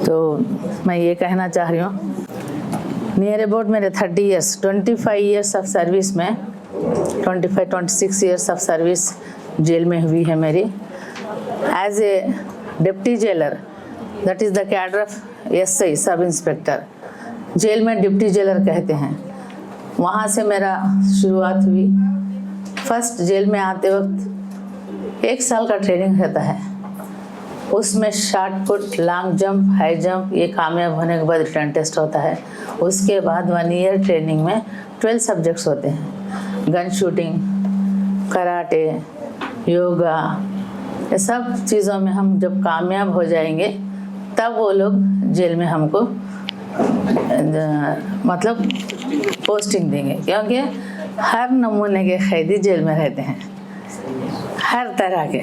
तो मैं ये कहना चाह रही हूँ, नियर अबाउट मेरे 30 ईयर्स 25 ईयर्स ऑफ सर्विस में 26 ईयर्स ऑफ सर्विस जेल में हुई है मेरी as a deputy jailer, that is the cadre of SI sub inspector. Jail में डिप्टी जेलर कहते हैं। वहाँ से मेरा शुरुआत हुई। फर्स्ट जेल में आते वक्त 1 साल का ट्रेनिंग रहता है, उसमें short put, long jump, high jump, ये कामयाब होने के बाद रिटर्न टेस्ट होता है। उसके बाद 1 ईयर ट्रेनिंग में 12 सब्जेक्ट्स होते हैं, गन शूटिंग, कराटे, योगा, ये सब चीज़ों में हम जब कामयाब हो जाएंगे तब वो लोग जेल में हमको मतलब पोस्टिंग देंगे, क्योंकि हर नमूने के कैदी जेल में रहते हैं, हर तरह के।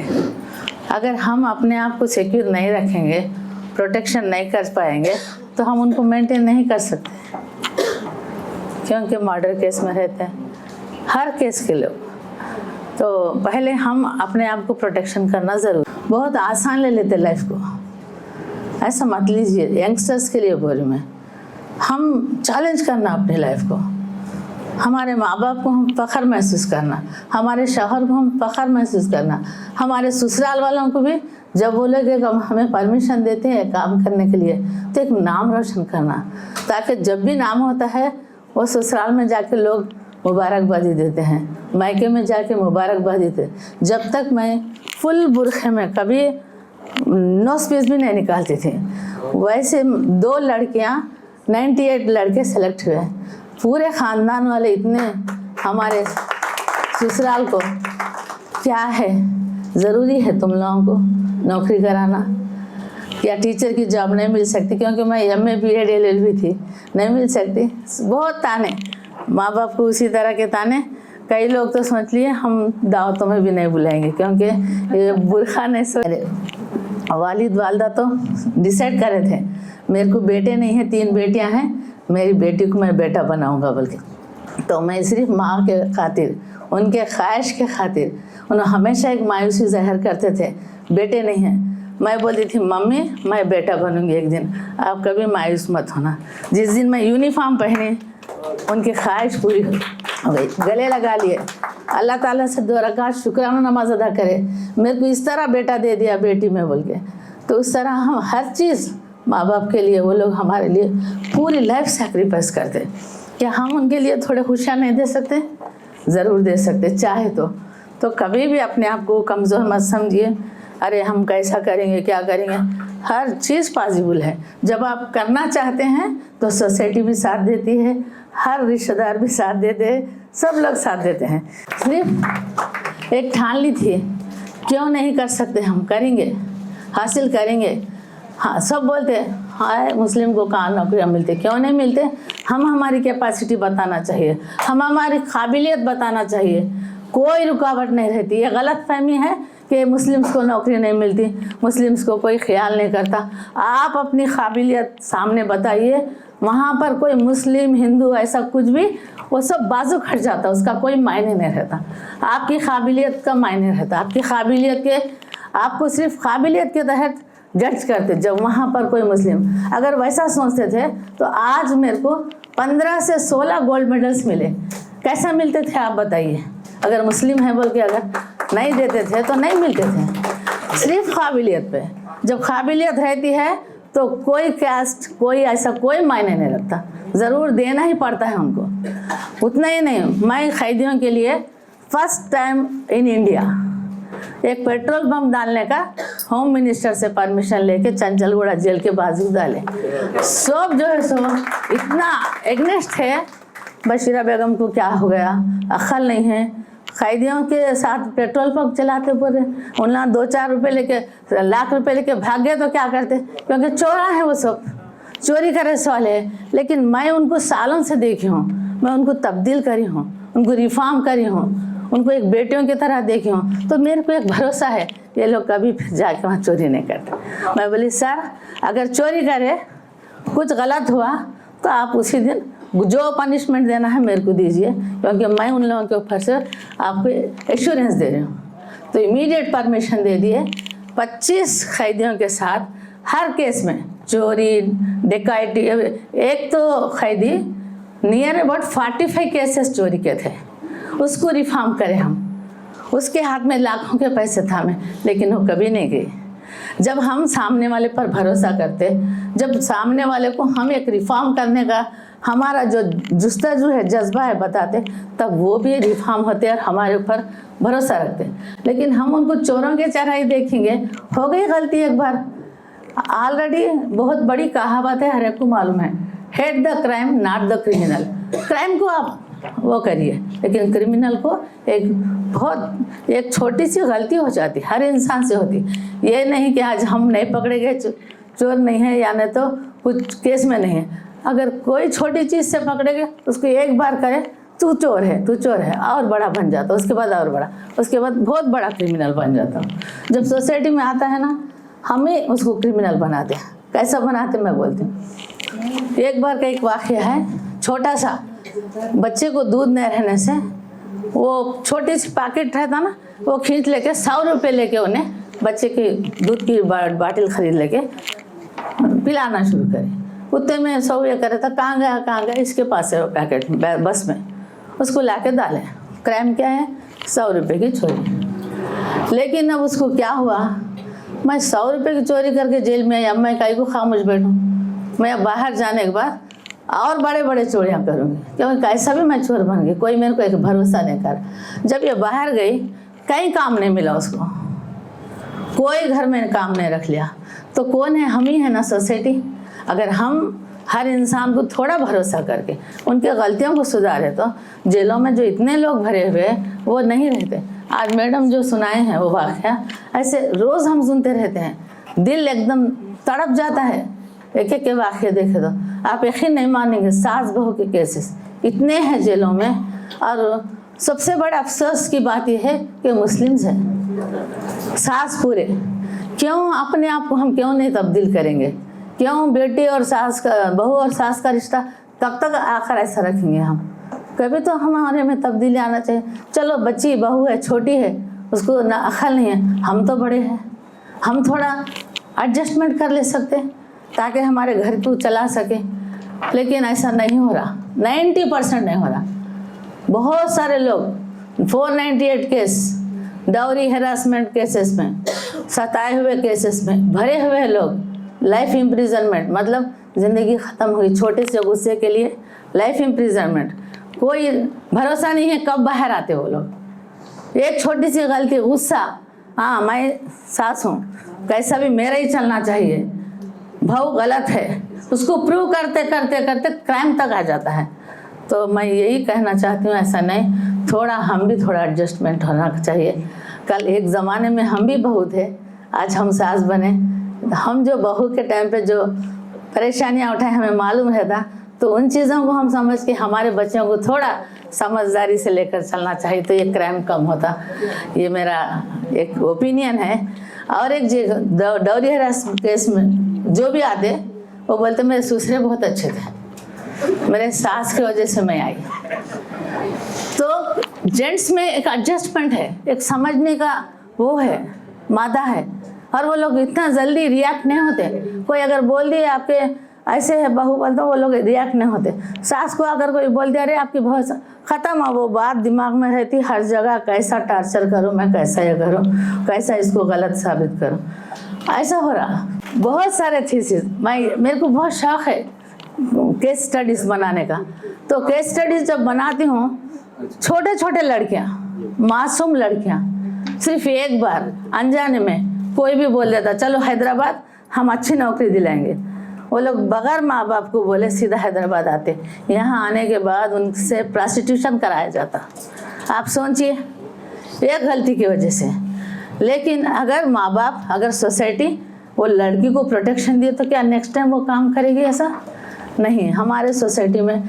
अगर हम अपने आप को सिक्योर नहीं रखेंगे, प्रोटेक्शन नहीं कर पाएंगे, तो हम उनको मेंटेन नहीं कर सकते, क्योंकि मर्डर केस में रहते हैं हर केस के लोग। तो पहले हम अपने आप को प्रोटेक्शन करना ज़रूर। बहुत आसान ले लेते लाइफ को, ऐसा मत लीजिए। यंगस्टर्स के लिए बोल रही मैं, हम चैलेंज करना अपनी लाइफ को। हमारे माँ बाप को हम फ़ख्र महसूस करना, हमारे शौहर को हम फ़ख्र महसूस करना, हमारे ससुराल वालों को भी जब बोलेंगे हमें परमिशन देते हैं काम करने के लिए, तो एक नाम रोशन करना, ताकि जब भी नाम होता है वो ससुराल में जाके लोग मुबारकबादी देते हैं, मायके में जाके मुबारकबादी देते। जब तक मैं फुल बुरखे में कभी नोज पीस भी नहीं निकालती थी, वैसे 2 लड़कियां 98 लड़के सेलेक्ट हुए। पूरे ख़ानदान वाले इतने, हमारे ससुराल को क्या है, ज़रूरी है तुम लोगों को नौकरी कराना, या टीचर की जॉब नहीं मिल सकती, क्योंकि मैं MA BEd LLB थी, नहीं मिल सकती। बहुत ताने, माँ बाप को उसी तरह के ताने। कई लोग तो सोच लिए हम दावतों में भी नहीं बुलाएंगे, क्योंकि ये बुरखा नहीं सो। वालिद वालदा तो डिसाइड कर रहे थे, मेरे को बेटे नहीं हैं, 3 बेटियां हैं, मेरी बेटी को मैं बेटा बनाऊंगा बल्कि। तो मैं सिर्फ माँ के खातिर, उनके ख्वाहिश के खातिर, उन्होंने हमेशा एक मायूसी ज़ाहिर करते थे, बेटे नहीं हैं। मैं बोलती थी मम्मी मैं बेटा बनूंगी एक दिन, आप कभी मायूस मत होना। जिस दिन मैं यूनिफॉर्म पहनी, उनकी ख्वाहिश पूरी हो गई, गले लगा लिए। अल्लाह ताला से 2 रकात शुक्राना नमाज अदा करे, मेरे को इस तरह बेटा दे दिया बेटी में बोल के। तो उस तरह हम हर चीज़ माँ बाप के लिए, वो लोग हमारे लिए पूरी लाइफ सैक्रिफाइस करते। क्या हम उनके लिए थोड़े खुशियाँ नहीं दे सकते? ज़रूर दे सकते, चाहे तो कभी भी अपने आप को कमज़ोर मत समझिए, अरे हम कैसा करेंगे, क्या करेंगे। हर चीज़ पॉसिबल है। जब आप करना चाहते हैं तो सोसाइटी भी साथ देती है, हर रिश्तेदार भी साथ देते हैं, सब लोग साथ देते हैं। सिर्फ एक ठान ली थी, क्यों नहीं कर सकते, हम करेंगे, हासिल करेंगे। हाँ, सब बोलते हैं हाँ मुस्लिम को कहाँ नौकरियाँ मिलती, क्यों नहीं मिलते। हम हमारी कैपेसिटी बताना चाहिए, हम हमारी काबिलियत बताना चाहिए, कोई रुकावट नहीं रहती। ये गलत फहमी है कि मुस्लिम्स को नौकरी नहीं मिलती, मुस्लिम्स को कोई ख्याल नहीं करता। आप अपनी काबिलियत सामने बताइए, वहाँ पर कोई मुस्लिम हिंदू ऐसा कुछ भी, वो सब बाजू खट जाता, उसका कोई मायने नहीं रहता। आपकी काबिलियत का मायने रहता। आपकी काबिलियत के, आपको सिर्फ काबिलियत के तहत जज करते। जब वहाँ पर कोई मुस्लिम अगर वैसा सोचते थे तो आज मेरे को 15 से 16 गोल्ड मेडल्स मिले। कैसे मिलते थे आप बताइए? अगर मुस्लिम है बोल के अगर नहीं देते थे तो नहीं मिलते थे, सिर्फ काबिलियत पे। जब काबिलियत रहती है तो कोई कास्ट, कोई ऐसा कोई मायने नहीं रखता, ज़रूर देना ही पड़ता है उनको। उतना ही नहीं, मैं कैदियों के लिए फर्स्ट टाइम इन इंडिया एक पेट्रोल पंप डालने का होम मिनिस्टर से परमिशन लेके चंचलगुड़ा जेल के बाजू डाले। सब जो है सो इतना एग्नेस्ट थे, बशीरा बेगम को क्या हो गया, अक्ल नहीं है, कैदियों के साथ पेट्रोल पंप चलाते पूरे। उन्हें 2-4 रुपये लेके, लाख रुपए लेके भाग गए तो क्या करते, क्योंकि चोरा है, वो सब चोरी करे सवाल है। लेकिन मैं उनको सालों से देखी हूँ, मैं उनको तब्दील करी हूँ, उनको रिफॉर्म करी हूँ, उनको एक बेटियों की तरह देखी हूँ। तो मेरे को एक भरोसा है ये लोग कभी फिर जाके वहाँ चोरी नहीं करते। मैं बोली सर अगर चोरी करे, कुछ गलत हुआ तो आप उसी दिन जो पनिशमेंट देना है मेरे को दीजिए, क्योंकि मैं उन लोगों के ऊपर से आपको एश्योरेंस दे रही हूँ। तो इमीडिएट परमिशन दे दिए। 25 कैदियों के साथ हर केस में चोरी, डकैती। एक तो कैदी नियर अबाउट 45 केसेस चोरी के थे, उसको रिफॉर्म करें हम। उसके हाथ में लाखों के पैसे थामे, लेकिन वो कभी नहीं गई। जब हम सामने वाले पर भरोसा करते, जब सामने वाले को हम एक रिफॉर्म करने का हमारा जो जुस्तजू है, जज्बा है बताते, तब वो भी रिफॉर्म होते और हमारे ऊपर भरोसा रखते। लेकिन हम उनको चोरों के चेहरा ही देखेंगे, हो गई गलती एक बार। ऑलरेडी बहुत बड़ी कहावत है, हर एक को मालूम है, hate the crime not the criminal. Crime को आप वो करिए, लेकिन क्रिमिनल को एक छोटी सी गलती हो जाती, हर इंसान से होती। ये नहीं कि आज हम नहीं पकड़े गए, चोर नहीं है या नहीं तो कुछ केस में नहीं है। अगर कोई छोटी चीज़ से पकड़े गए, उसको एक बार करे तू चोर है, तू चोर है, और बड़ा बन जाता, उसके बाद और बड़ा, उसके बाद बहुत बड़ा क्रिमिनल बन जाता। जब सोसाइटी में आता है ना, हमें उसको क्रिमिनल बनाते हैं। कैसा बनाते मैं बोलती हूँ। एक बार का एक वाक़या है, छोटा सा बच्चे को दूध नहीं रहने से वो छोटी सी पैकेट रहता ना, वो खींच लेके 100 रुपये लेके उन्हें बच्चे की दूध की बाटिल खरीद लेके पिलाना शुरू करे। कुत्ते में 100 ये करे था, कहाँ गया, इसके पास है वो पैकेट बस में, उसको लाके डाले। क्राइम क्या है? 100 रुपये की चोरी। लेकिन अब उसको क्या हुआ, मैं 100 रुपये की चोरी करके जेल में आई, अब मैं काहे को खामोश बैठूँ? मैं बाहर जाने के बाद और बड़े बड़े चोरियाँ करूँगी, क्योंकि कैसा भी मैं चोर बन गई, कोई मेरे को एक भरोसा नहीं कर। जब ये बाहर गई, कहीं काम नहीं मिला उसको, कोई घर में काम नहीं रख लिया, तो कौन है? हम ही है ना, सोसाइटी। अगर हम हर इंसान को थोड़ा भरोसा करके उनके गलतियों को सुधारे, तो जेलों में जो इतने लोग भरे हुए वो नहीं रहते। आज मैडम जो सुनाए हैं वो वाक़या, ऐसे रोज़ हम सुनते रहते हैं, दिल एकदम तड़प जाता है। एक एक के वाक़ये देखे तो आप यकीन नहीं मानेंगे, सास बहू के केसेस इतने हैं जेलों में। और सबसे बड़ा अफसोस की बात यह है कि मुस्लिम्स हैं सास पूरे। क्यों अपने आप को हम क्यों नहीं तब्दील करेंगे? क्यों बेटी और सास का, बहू और सास का रिश्ता कब तक आखिर ऐसा रखेंगे हम? कभी तो हमारे में तब्दीली आना चाहिए। चलो बच्ची बहू है, छोटी है, उसको ना अकल नहीं है, हम तो बड़े हैं, हम थोड़ा एडजस्टमेंट कर ले सकते ताकि हमारे घर को चला सके। लेकिन ऐसा नहीं हो रहा, 90% नहीं हो रहा। बहुत सारे लोग 498 केस डाउरी हेरासमेंट केसेस में, सताए हुए केसेस में भरे हुए हैं लोग। लाइफ इम्प्रिजनमेंट मतलब ज़िंदगी ख़त्म हुई छोटे से गुस्से के लिए, लाइफ इम्प्रिजनमेंट। कोई भरोसा नहीं है कब बाहर आते वो लोग। एक छोटी सी गलती, गुस्सा, हाँ मैं सास हूँ, कैसा भी मेरा ही चलना चाहिए, भाव गलत है, उसको प्रूव करते करते करते क्राइम तक आ जाता है। तो मैं यही कहना चाहती हूँ, ऐसा नहीं, थोड़ा हम भी थोड़ा एडजस्टमेंट होना चाहिए। कल एक ज़माने में हम भी बहू थे, आज हम सास बने। हम जो बहू के टाइम पे जो परेशानियाँ उठाए हमें मालूम रहता, तो उन चीज़ों को हम समझ के हमारे बच्चों को थोड़ा समझदारी से लेकर चलना चाहिए, तो ये क्राइम कम होता। ये मेरा एक ओपिनियन है। और एक डाउरी हेरासमेंट केस में जो भी आते वो बोलते मेरे ससुरे बहुत अच्छे थे, मेरे सास की वजह से मैं आई। तो जेंट्स में एक एडजस्टमेंट है, एक समझने का वो है, मादा है, और वो लोग इतना जल्दी रिएक्ट नहीं होते। कोई अगर बोल दिए आपके ऐसे है बहू बोलते, वो लोग रिएक्ट नहीं होते। सास को अगर कोई बोल दिया अरे आपकी बहुत ख़त्म है, वो बात दिमाग में रहती हर जगह, कैसा टॉर्चर करूँ मैं, कैसा ये करूँ, कैसा इसको गलत साबित करूँ। ऐसा हो रहा बहुत सारे थीसिस। मेरे को बहुत शौक़ है केस स्टडीज़ बनाने का। तो केस स्टडीज़ जब बनाती हूँ, छोटे छोटे लड़कियाँ, मासूम लड़कियाँ, सिर्फ एक बार अनजाने में कोई भी बोल देता चलो हैदराबाद हम अच्छी नौकरी दिलाएंगे, वो लोग बगैर माँ बाप को बोले सीधा हैदराबाद आते। यहाँ आने के बाद उनसे प्रोस्टिट्यूशन कराया जाता। आप सोचिए, एक गलती की वजह से। लेकिन अगर माँ बाप, अगर सोसाइटी वो लड़की को प्रोटेक्शन दिए, तो क्या नेक्स्ट टाइम वो काम करेगी? ऐसा नहीं। हमारे सोसाइटी में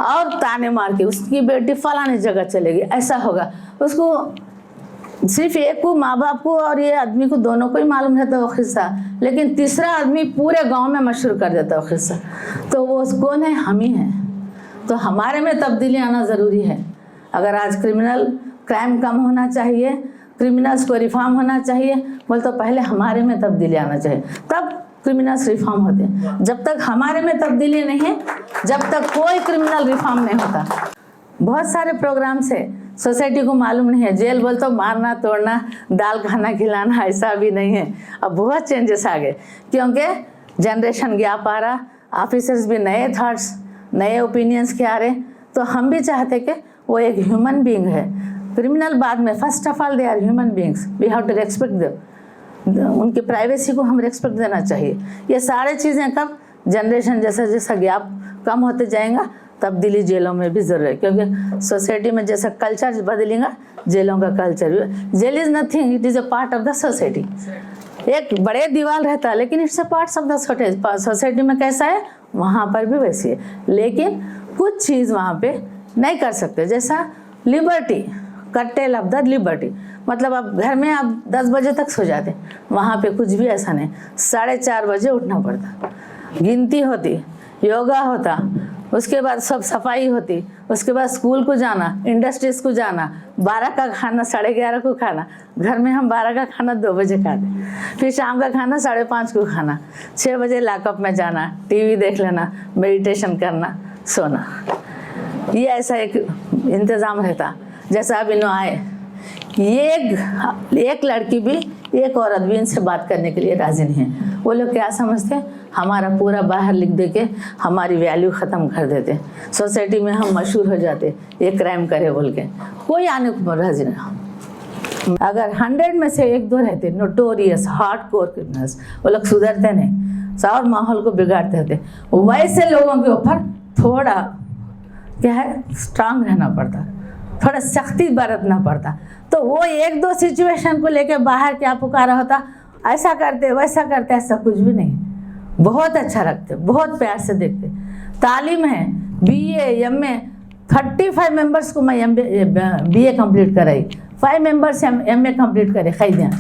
और ताने मार के उसकी बेटी फलानी जगह चलेगी, ऐसा होगा। उसको सिर्फ एक को, माँ बाप को और ये आदमी को, दोनों को ही मालूम रहता है वो किस्सा, लेकिन तीसरा आदमी पूरे गांव में मशहूर कर देता है वो किस्सा। तो वो कौन है? हम ही हैं। तो हमारे में तब्दीली आना ज़रूरी है। अगर आज क्राइम कम होना चाहिए, क्रिमिनल्स को रिफॉर्म होना चाहिए बोल, तो पहले हमारे में तब्दीली आना चाहिए, तब क्रिमिनल्स रिफॉर्म होते हैं। जब तक हमारे में तब्दीली नहीं है, जब तक कोई क्रिमिनल रिफॉर्म नहीं होता। बहुत सारे प्रोग्राम्स है, सोसाइटी को मालूम नहीं है। जेल बोल तो मारना तोड़ना, दाल खाना खिलाना, ऐसा भी नहीं है। अब बहुत चेंजेस आ गए, क्योंकि जनरेशन गैप आ रहा, ऑफिसर्स भी नए थॉट्स, नए ओपिनियंस के आ रहे। तो हम भी चाहते कि वो एक ह्यूमन बीइंग है। क्रिमिनल बाद में, first of all they are human beings, we have to respect them. उनकी प्राइवेसी को हम रेस्पेक्ट देना चाहिए। ये सारे चीज़ें कब जनरेशन जैसा जैसा गैप कम होते जाएगा, तब्दीली जेलों में भी ज़रूर है, क्योंकि सोसाइटी में जैसा कल्चर बदलेगा, जेलों का कल्चर भी। Jail is nothing, it is a part of the society. एक बड़े दीवार रहता है, लेकिन it's a part of the society में कैसा है, वहाँ पर भी वैसी है। लेकिन कुछ चीज़ वहाँ पे नहीं कर सकते, जैसा liberty, cartel of the liberty, मतलब आप घर में आप 10 बजे तक सो जाते, वहाँ पे कुछ भी ऐसा नहीं। 4:30 बजे उठना पड़ता, गिनती होती, योगा होता, उसके बाद सब सफाई होती, उसके बाद स्कूल को जाना, इंडस्ट्रीज को जाना, 12 का खाना 11:30 को खाना। घर में हम 12 का खाना 2 बजे खाते, फिर शाम का खाना 5:30 को खाना, 6 बजे लॉकअप में जाना, टीवी देख लेना, मेडिटेशन करना, सोना। ये ऐसा एक इंतज़ाम रहता। जैसा अब इन्हों आए, एक लड़की भी, एक औरत भी इनसे बात करने के लिए राजी नहीं है। वो लोग क्या समझते हैं, हमारा पूरा बाहर लिख दे के हमारी वैल्यू ख़त्म कर देते, सोसाइटी में हम मशहूर हो जाते, ये क्राइम करे बोल के। कोई आने को राजी नहीं। अगर 100 में से 1-2 रहते नोटोरियस हार्डकोर क्रिमिनल्स, वो लोग सुधरते नहीं, और माहौल को बिगाड़ते रहते। वैसे लोगों के ऊपर थोड़ा क्या है, स्ट्रांग रहना पड़ता, थोड़ा सख्ती बरतना पड़ता। तो वो 1-2 सिचुएशन को लेके बाहर क्या पुकारा होता, ऐसा करते वैसा करते, ऐसा कुछ भी नहीं। बहुत अच्छा रखते, बहुत प्यार से देखते। तालीम है, BA MA, 35 मेंबर्स को मैं BA कंप्लीट कराई, 5 मेंबर्स MA कंप्लीट करे खैदियाँ,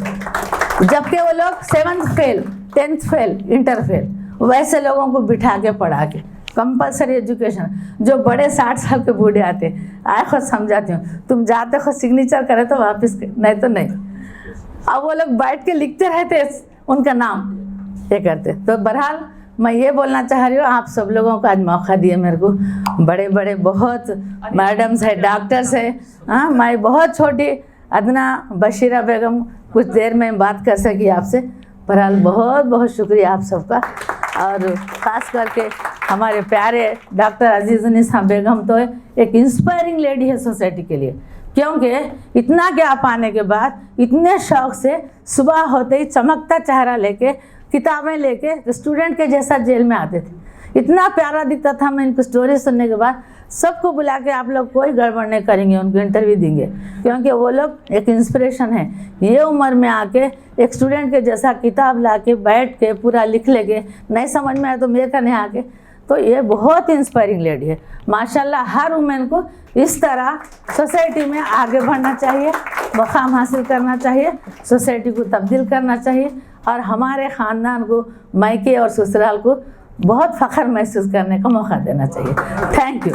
जबकि वो लोग 7th fail, 10th fail, inter fail. वैसे लोगों को बिठा के पढ़ा के कंपलसरी एजुकेशन। जो बड़े 60 साल के बूढ़े आते, आए खुद समझाती हूँ, तुम जाते खुद सिग्नेचर करे तो वापस, नहीं तो नहीं। अब वो लोग बैठ के लिखते रहते उनका नाम, ये करते। तो बहरहाल मैं ये बोलना चाह रही हूँ, आप सब लोगों को आज मौका दिए मेरे को। बड़े बड़े बहुत मैडम्स है, डॉक्टर्स है, हाँ, मैं बहुत छोटी अदना बशीरा बेगम कुछ देर में बात कर सकी आपसे। बहरहाल बहुत बहुत शुक्रिया आप सबका, और ख़ास करके हमारे प्यारे डॉक्टर अजीज़ुन्निसा बेगम तो एक इंस्पायरिंग लेडी है सोसाइटी के लिए, क्योंकि इतना ज्ञाप आने के बाद इतने शौक़ से सुबह होते ही चमकता चेहरा लेके, किताबें लेके स्टूडेंट के जैसा जेल में आते थे। इतना प्यारा दिखता था। मैं इनकी स्टोरी सुनने के बाद सबको बुला के आप लोग कोई गड़बड़ नहीं करेंगे, उनको इंटरव्यू देंगे, क्योंकि वो लोग एक इंस्पिरेशन है। ये उम्र में आके एक स्टूडेंट के जैसा किताब ला के बैठ के पूरा लिख लेंगे, नहीं समझ में आए तो मेरे करने आके, तो ये बहुत इंस्पायरिंग लेडी है। माशाल्लाह हर वुमेन को इस तरह सोसाइटी में आगे बढ़ना चाहिए, मकाम हासिल करना चाहिए, सोसाइटी को तब्दील करना चाहिए, और हमारे ख़ानदान को, मायके और ससुराल को बहुत फ़ख्र महसूस करने का मौका देना चाहिए। Thank you.